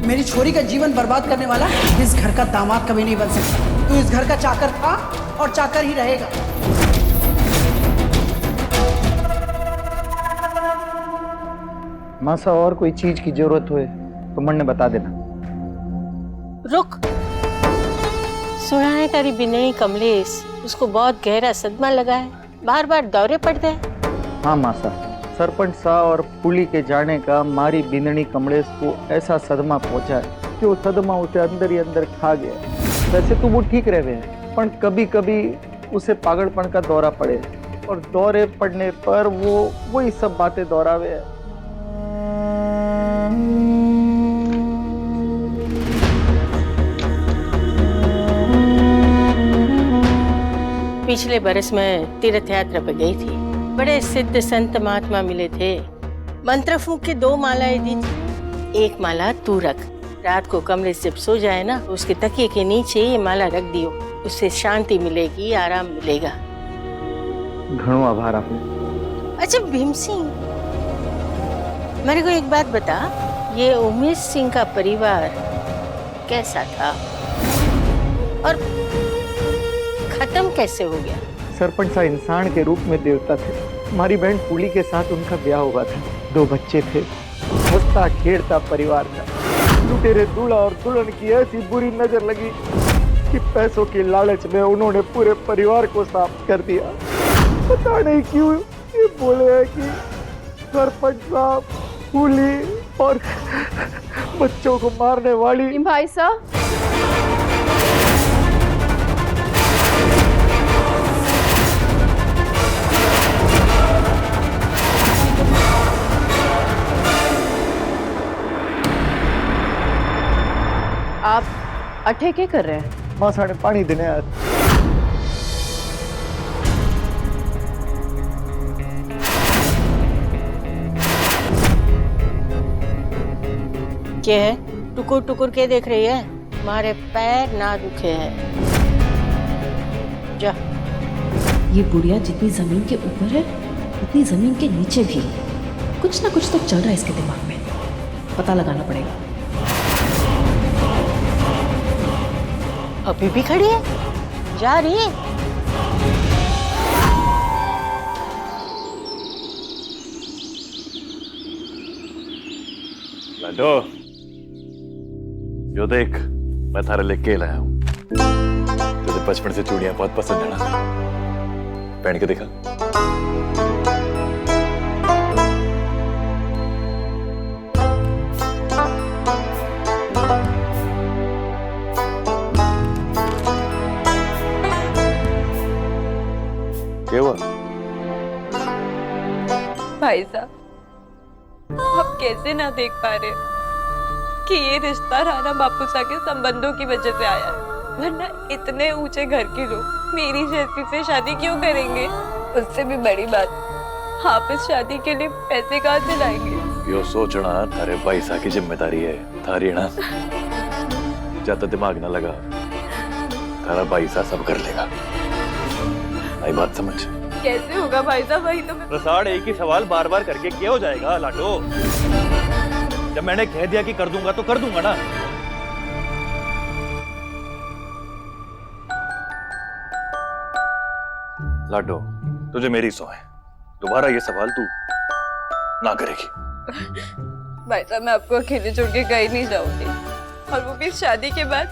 मेरी छोरी का जीवन बर्बाद करने वाला इस घर का दामाद कभी नहीं बन सकता। तू इस घर का चाकर था और चाकर ही रहेगा। मासा और कोई चीज की जरूरत हो तो मन ने बता देना। रुक, सुना है तेरी बिनई कमलेश उसको बहुत गहरा सदमा लगा है, बार बार दौरे पड़ते हैं। हाँ मासा, सरपंच साहब और पुली के जाने का मारी बिंदनी कमलेश को ऐसा सदमा पहुंचा है कि वो सदमा उसे अंदर ही अंदर खा गया। वैसे तो वो ठीक रहे हैं, पर कभी कभी उसे पागलपन का दौरा पड़े और दौरे पड़ने पर वो वही सब बातें दोहरावे है। पिछले बरस में तीर्थ यात्रा पे गई थी, बड़े सिद्ध संत महात्मा मिले थे। मंत्र फूंक के 2 मालाएं दी थी, 1 माला तू रख, रात को कमलेश जब सो जाए ना तो उसके तकिए के नीचे ये माला रख दियो, उससे शांति मिलेगी, आराम मिलेगा। घणो आभार आपने। अच्छा भीम सिंह, मेरे को एक बात बता, ये उमेश सिंह का परिवार कैसा था और खत्म कैसे हो गया? सरपंच साहब इंसान के रूप में देवता थे। हमारी बहन पुली के साथ उनका ब्याह हुआ था, 2 बच्चे थे, हंसता खेलता परिवार था। लुटेरे दूल्हा और दुल्हन की ऐसी बुरी नजर लगी कि पैसों की लालच में उन्होंने पूरे परिवार को साफ कर दिया। पता नहीं क्यों ये बोले हैं कि सरपंच साहब पुली और बच्चों को मारने वाली। भाई साहब, आप अठे क्या कर रहे हैं? मां साढ़े पानी देने आया। क्या है? टुकुर टुकुर के देख रही है? मारे पैर ना दुखे हैं। जा। ये बुढ़िया जितनी जमीन के ऊपर है उतनी जमीन के नीचे भी कुछ ना कुछ तो चल रहा है इसके दिमाग में, पता लगाना पड़ेगा। अभी भी खड़ी है? जा रही है? लाडो, यो देख, मैं थारे लिए केला आया हूं। तुझे बचपन से चूड़ियां बहुत पसंद है ना? पहन के दिखा। क्या हुआ? भाई साहब, आप कैसे ना देख पा रहे कि ये रिश्ता राणा बापूसा के संबंधों की वजह से आया है, वरना इतने ऊंचे घर के लोग मेरी जैसी से शादी क्यों करेंगे? उससे भी बड़ी बात, आप इस शादी के लिए पैसे कहाँ से लाएंगे? यो सोचना थारे पैसा की जिम्मेदारी है थारी ना। ज्यादा दिमाग ना लगा, थारा पैसा सब कर लेगा। आई बात समझ? कैसे होगा भाई साहब? वही तो प्रसाद एक ही सवाल बार बार करके क्या हो जाएगा लाडो? जब मैंने कह दिया कि कर दूंगा तो कर दूंगा ना। लाडो, तुझे मेरी सौ है, दोबारा ये सवाल तू ना करेगी। भाई साहब, मैं आपको अकेले छोड़ के कहीं नहीं जाऊंगी, और वो भी शादी के बाद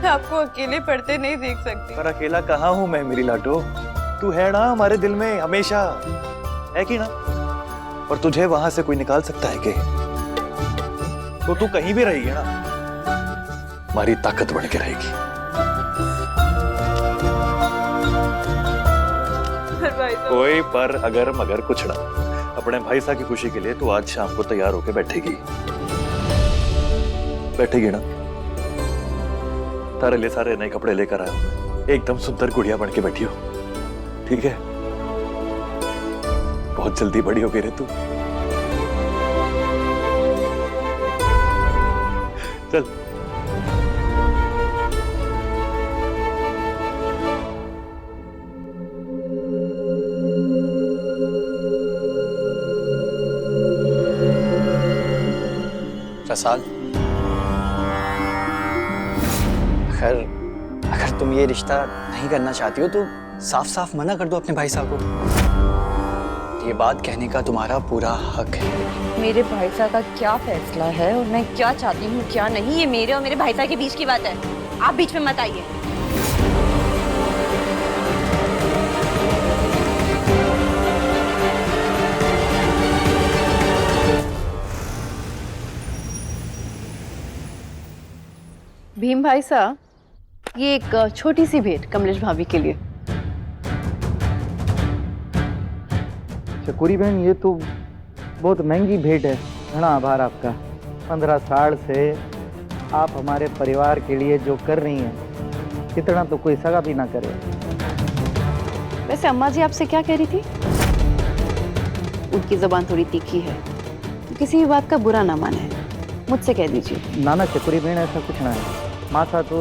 मैं आपको अकेले पढ़ते नहीं देख सकती। पर अकेला कहाँ हूं मैं मेरी लाडो? तू है ना हमारे दिल में हमेशा, है कि ना? और तुझे वहां से कोई निकाल सकता है के? तो तू कहीं भी रहेगी ना, हमारी ताकत बढ़ के रहेगी। कोई पर अगर मगर कुछ ना, अपने भाई साहब की खुशी के लिए तू आज शाम को तैयार होके बैठेगी, बैठेगी ना? तारे लिए सारे नए कपड़े लेकर आया हूं, एकदम सुंदर गुड़िया बन के बैठी हो, ठीक है? बहुत जल्दी बड़ी हो गई रे तू। चल। रसाल, अगर तुम ये रिश्ता नहीं करना चाहती हो तो साफ साफ मना कर दो अपने भाई साहब को। ये बात कहने का तुम्हारा पूरा हक है। मेरे भाई साहब का क्या फैसला है और मैं क्या चाहती हूँ क्या नहीं, ये मेरे और मेरे भाई साहब के बीच की बात है। आप बीच में मत आइए। भीम भाई साहब, ये एक छोटी सी भेंट कमलेश भाभी के लिए। चकोरी बहन, ये तो बहुत महंगी भेंट है। घना आभार आपका। 15 साल से आप हमारे परिवार के लिए जो कर रही हैं, इतना तो कोई सगा भी ना करे। वैसे अम्मा जी आपसे क्या कह रही थी? उनकी जबान थोड़ी तीखी है, तो किसी भी बात का बुरा ना माने, मुझसे कह दीजिए। नाना चकोरी बहन, ऐसा कुछ ना है। माता तो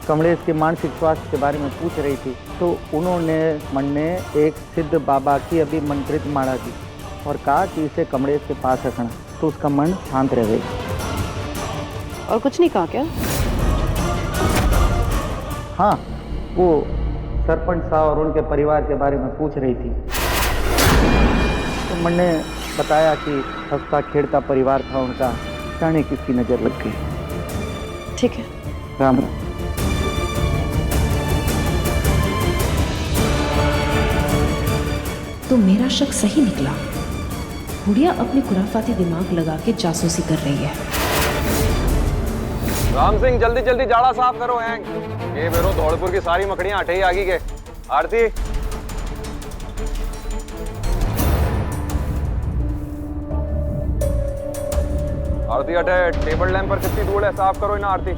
कमलेश के मानसिक स्वास्थ्य के बारे में पूछ रही थी, तो उन्होंने मन में एक सिद्ध बाबा की अभिमंत्रित माला दी और कहा कि इसे कमलेश के पास रखना, तो उसका मन शांत रहेगा। और कुछ नहीं कहा क्या? हाँ, वो सरपंच साहब और उनके परिवार के बारे में पूछ रही थी, तो मन ने बताया कि हंसता खेड़ता परिवार था उनका, जाने किसकी नज़र लग गई। ठीक है, राम राम। तो मेरा शक सही निकला। बुढ़िया अपनी खुराफाती दिमाग लगा के जासूसी कर रही है। राम सिंह, जल्दी जल्दी जाड़ा साफ करो। हैंग ये बेरो धौलपुर की सारी मकड़ियां हटे ही आगी के। आरती, आरती हटे। टेबल लैंप पर कितनी धूल है, साफ करो ना आरती।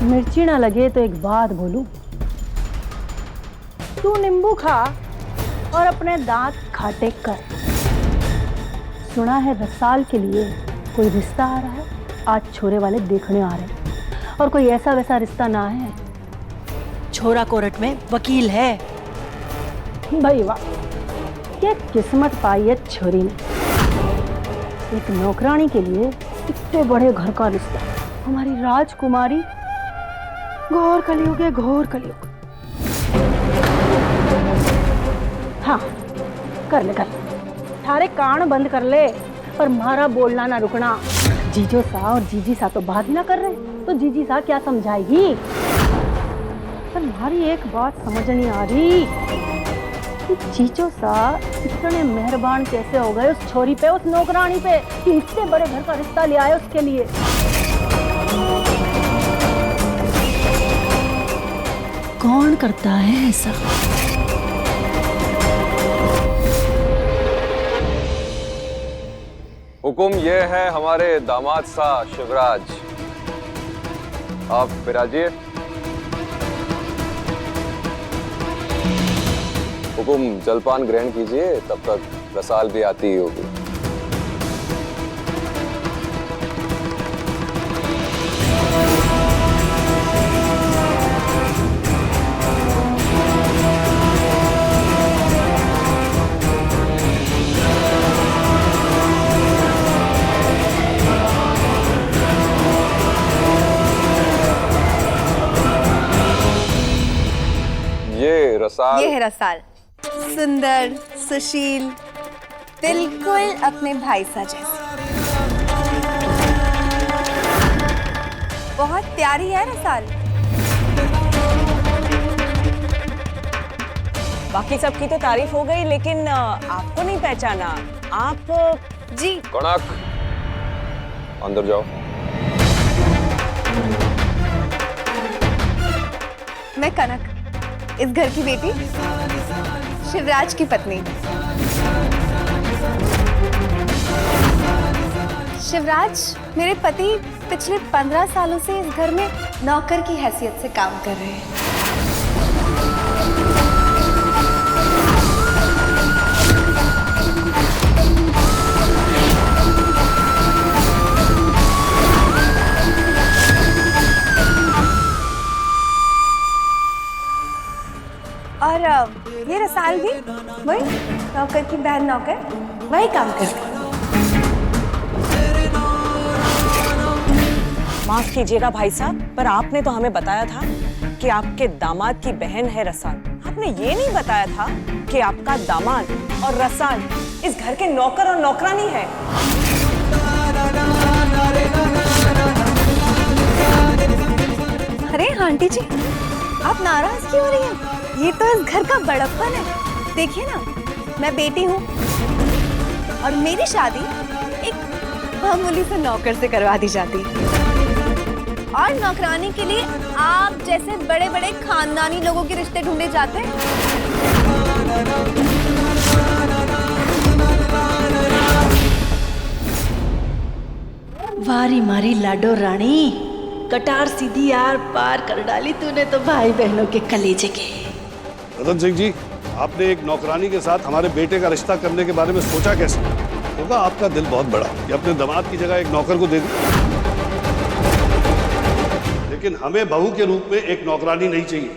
मिर्ची ना लगे तो एक बात बोलूं, तू नींबू खा और अपने दांत खाटे कर। सुना है रसाल के लिए कोई रिश्ता आ रहा है, आज छोरे वाले देखने आ रहे हैं, और कोई ऐसा वैसा रिश्ता ना है। छोरा कोर्ट में वकील है। भाई वाह, क्या किस्मत पाई है छोरी ने। एक नौकरानी के लिए इतने बड़े घर का रिश्ता। हमारी राजकुमारी, घोर कलयुग है, घोर कलयुग। हाँ, कर ले, थारे कान बंद कर ले, पर मारा बोलना ना रुकना। जीजो सा और जीजी सा तो बात ही ना कर रहे, तो जीजी सा क्या समझाएगी? पर हमारी एक बात समझ नहीं आ रही कि जीजो सा इतने मेहरबान कैसे हो गए उस छोरी पे, उस नौकरानी पे, कि इतने बड़े घर का रिश्ता ले आए उसके लिए। कौन करता है ऐसा? हुकुम ये है हमारे दामाद सा शिवराज, आप विराजिए। हुकुम जलपान ग्रहण कीजिए, तब तक रसाल भी आती ही होगी। ये है रसाल, सुंदर, सुशील, बिल्कुल अपने भाई सा जैसी। बहुत प्यारी है रसाल। बाकी सबकी तो तारीफ हो गई, लेकिन आपको नहीं पहचाना। आप जी कनक, अंदर जाओ। मैं कनक, इस घर की बेटी, शिवराज की पत्नी। शिवराज मेरे पति पिछले 15 सालों से इस घर में नौकर की हैसियत से काम कर रहे हैं। रसाल भी वही नौकर की बहन नौकर वही काम करती। माफ कीजिएगा भाई साहब, पर आपने तो हमें बताया था कि आपके दामाद की बहन है रसाल। आपने ये नहीं बताया था कि आपका दामाद और रसाल इस घर के नौकर और नौकरानी है। अरे आंटी जी, आप नाराज क्यों हो रही हैं? ये तो इस घर का बड़प्पन है। देखिए ना, मैं बेटी हूँ और मेरी शादी एक मामूली से नौकर से करवा दी जाती है, और नौकरानी के लिए आप जैसे बड़े बड़े खानदानी लोगों के रिश्ते ढूंढे जाते हैं। वारी मारी लाडो रानी, कटार सीधी आर पार कर डाली तूने तो भाई बहनों के कलेजे के। रतन सिंह जी, आपने एक नौकरानी के साथ हमारे बेटे का रिश्ता करने के बारे में सोचा कैसे? होगा आपका दिल बहुत बड़ा कि अपने दामाद की जगह एक नौकर को दे दी, लेकिन हमें बहू के रूप में एक नौकरानी नहीं चाहिए।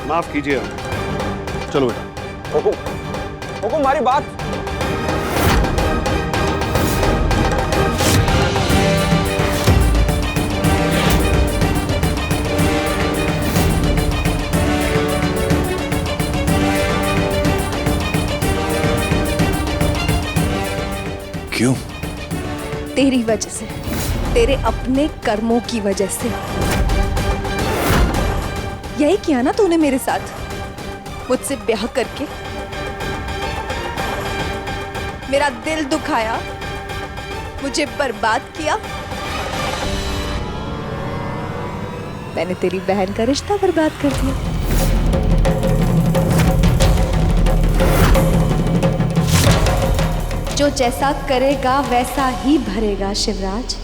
माफ कीजिए, चलो बेटा। हुकुम हमारी बात। क्यों? तेरी वजह से, तेरे अपने कर्मों की वजह से। यही किया ना तूने मेरे साथ, मुझसे ब्याह करके मेरा दिल दुखाया, मुझे बर्बाद किया। मैंने तेरी बहन का रिश्ता बर्बाद कर दिया। जो जैसा करेगा वैसा ही भरेगा शिवराज,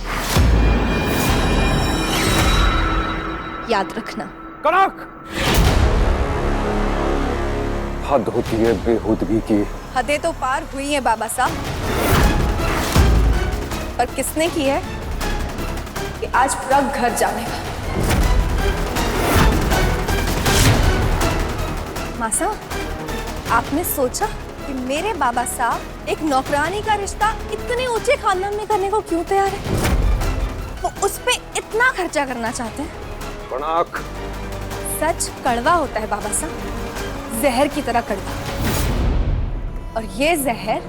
याद रखना। कनक, हद होती है बेहुदगी की। हदें तो पार हुई हैं बाबा साहब, पर किसने की है कि आज पूरा घर जानेगा। मासा, आपने सोचा कि मेरे बाबा साहब एक नौकरानी का रिश्ता इतने ऊंचे खानदान में करने को क्यों तैयार है? वो उस पे इतना खर्चा करना चाहते हैं। कनक, सच कड़वा होता है बाबा साहब, जहर की तरह कड़वा, और ये जहर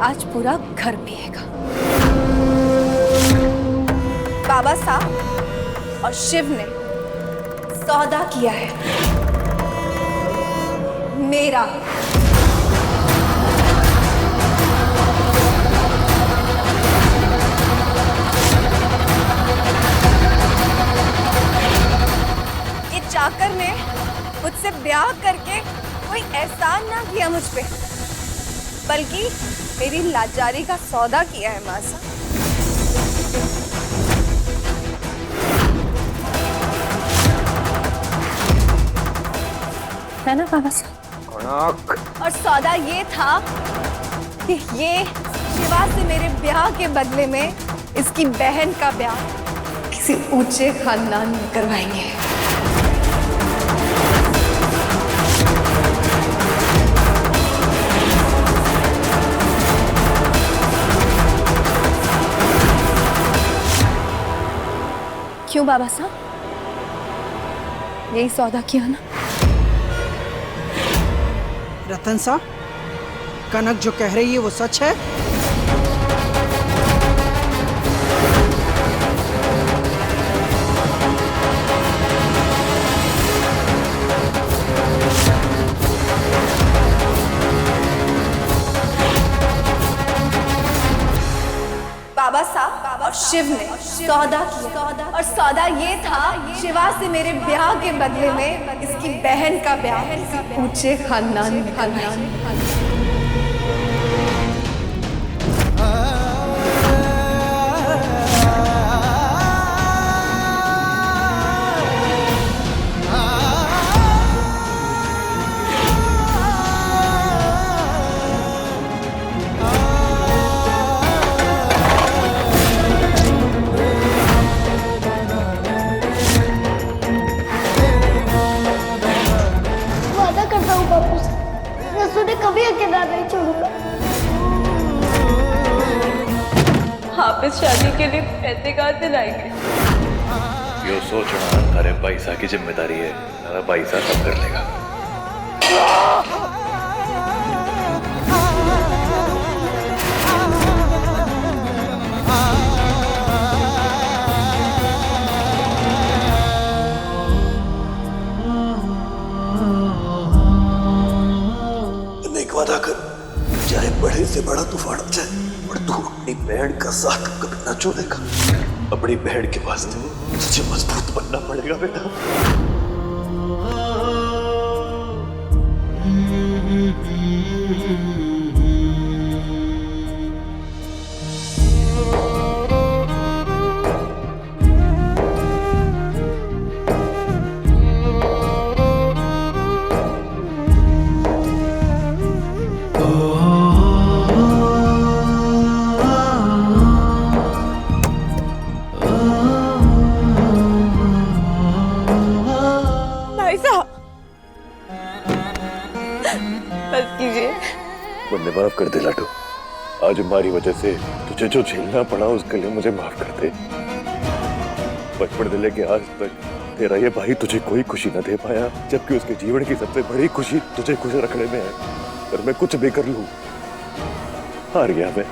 आज पूरा घर पिएगा। बाबा साहब और शिव ने सौदा किया है मेरा। ये चाकर ने मुझसे ब्याह करके कोई एहसान ना किया मुझ पे, बल्कि मेरी लाचारी का सौदा किया है मासा। है ना बाबा साहब? और सौदा ये था कि ये शिवा से मेरे ब्याह के बदले में इसकी बहन का ब्याह किसी ऊंचे खानदान में करवाएंगे। क्यों बाबा साहब, यही सौदा किया ना? रतन सा, कनक जो कह रही है वो सच है? बाबा साहब और शिव ने सौदा किया, और सौदा ये था शिवा से मेरे ब्याह के बदले में इसकी बहन का ब्याह ऊंचे खानदान में करवाएंगे। कभी अकेला नहीं छोड़ूंगा। आप इस शादी के लिए पैसे कहाँ से लाएंगे? यो सोचना तारे पैसा की जिम्मेदारी है, तारा पैसा सब कर लेगा। एक वादा कर, चाहे बड़े से बड़ा तूफान आ जाए और तू अपनी बहन का साथ कभी ना छोड़ेगा। अपनी बहन के वास्ते तुझे मजबूत बनना पड़ेगा बेटा। माफ कर दे लाडू, आज हमारी वजह से तुझे जो झेलना पड़ा उसके लिए मुझे माफ कर दे। बचपन से लेके आज तक तेरा ये भाई तुझे कोई खुशी न दे पाया, जबकि उसके जीवन की सबसे बड़ी खुशी तुझे खुश रखने में है। पर मैं कुछ भी कर लूं, हार गया मैं।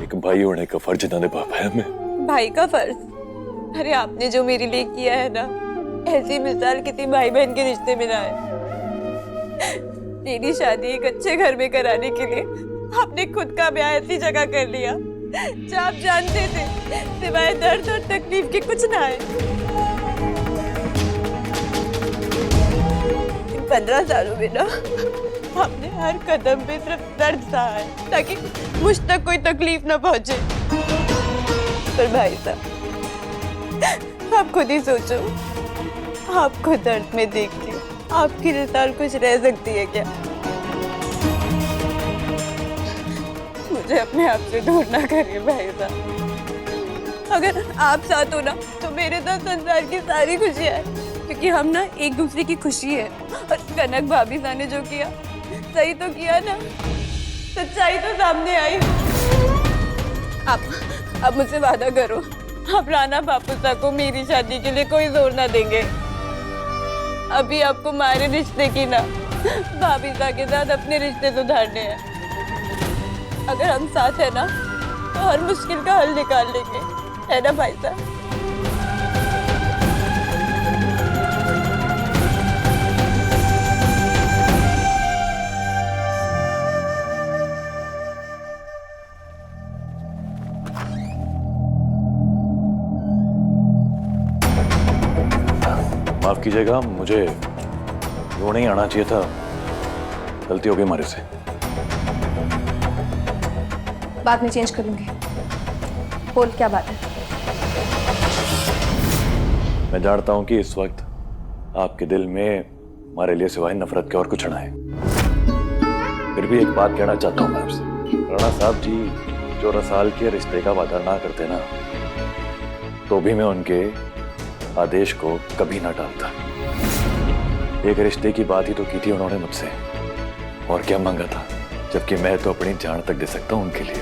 एक भाई होने का फर्ज ना निभा पाया मैं। भाई का फर्ज? अरे आपने जो मेरे लिए किया है ना, ऐसी मिसाल किसी भाई बहन के रिश्ते में ना है। मेरी शादी एक अच्छे घर में कराने के लिए आपने खुद का ब्याह ऐसी जगह कर लिया जहाँ आप जानते थे सिवाय दर्द और तकलीफ के कुछ ना है। इन 15 सालों में ना आपने हर कदम पे सिर्फ दर्द सहा है ताकि मुझ तक कोई तकलीफ ना पहुंचे। पर भाई साहब, आप खुद ही सोचो, आपको दर्द में देख के आपकी रिसाल कुछ रह सकती है क्या? मुझे अपने आप से दूर ना करिए भाई साहब। अगर आप साथ हो ना तो मेरे साथ संसार की सारी खुशियां है, क्योंकि हम ना एक दूसरे की खुशी है। और कनक भाभी सा ने जो किया सही तो किया ना, सच्चाई तो सामने आई। आप मुझसे वादा करो, आप राणा बापूसा को मेरी शादी के लिए कोई जोर ना देंगे। अभी आपको हमारे रिश्ते की ना भाभी सा के साथ अपने रिश्ते सुधारने हैं। अगर हम साथ है ना तो हर मुश्किल का हल निकाल लेंगे, है ना भाई साहब? माफ कीजिएगा, मुझे यूं नहीं आना चाहिए था, गलती हो गई हमारे से। बाद में चेंज कर लूंगी। बोल क्या बात है? मैं जानता हूं कि इस वक्त आपके दिल में हमारे लिए सिवाय नफरत के और कुछ ना है। फिर भी एक बात कहना चाहता हूं मैं आपसे। राणा साहब जी जो रसाल के रिश्ते का वादा ना करते ना, तो भी मैं उनके आदेश को कभी ना टालता। एक रिश्ते की बात ही तो की थी उन्होंने मुझसे, और क्या मांगा था, जबकि मैं तो अपनी जान तक दे सकता हूं उनके लिए।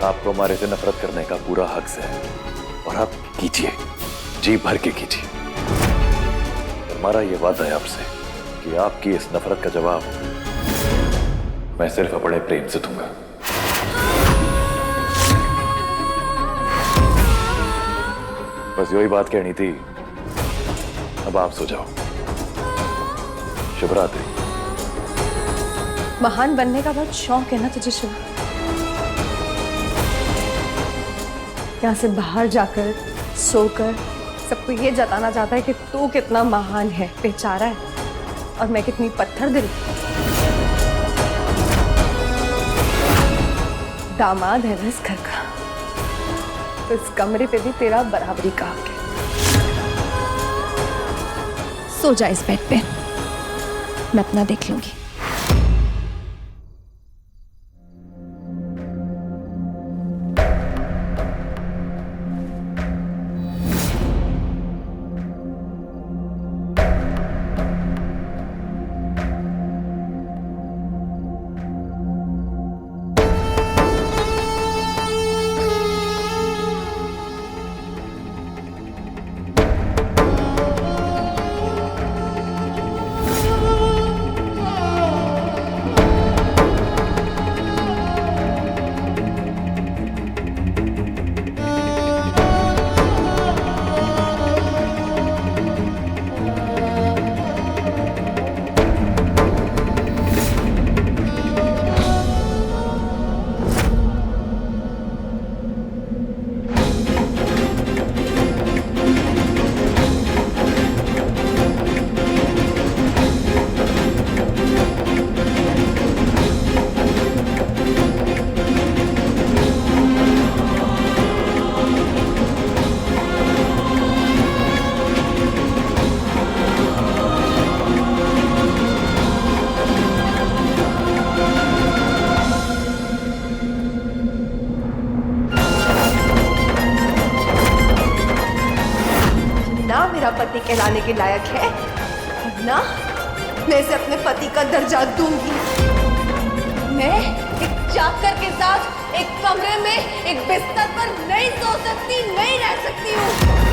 आपको हमारे से नफरत करने का पूरा हक है, और आप कीजिए, जी भर के कीजिए। हमारा ये वादा है आपसे कि आपकी इस नफरत का जवाब मैं सिर्फ अपने प्रेम से दूंगा। बस यही बात कहनी थी, अब आप सो जाओ। शुभ रात्रि। महान बनने का बहुत शौक है ना तुझे शिव? यहाँ से बाहर जाकर सोकर सबको ये जताना चाहता है कि तू कितना महान है, बेचारा है, और मैं कितनी पत्थर दिल। दामाद है ना इस घर का, तो इस कमरे पे भी तेरा बराबरी का हक है। सो जा इस बेड पे, मैं अपना देख लूंगी। ना मेरा पति कहलाने के लायक है, वरना मैं इसे अपने पति का दर्जा दूंगी। मैं एक चाकर के साथ एक कमरे में एक बिस्तर पर नहीं सो सकती, नहीं रह सकती हूँ।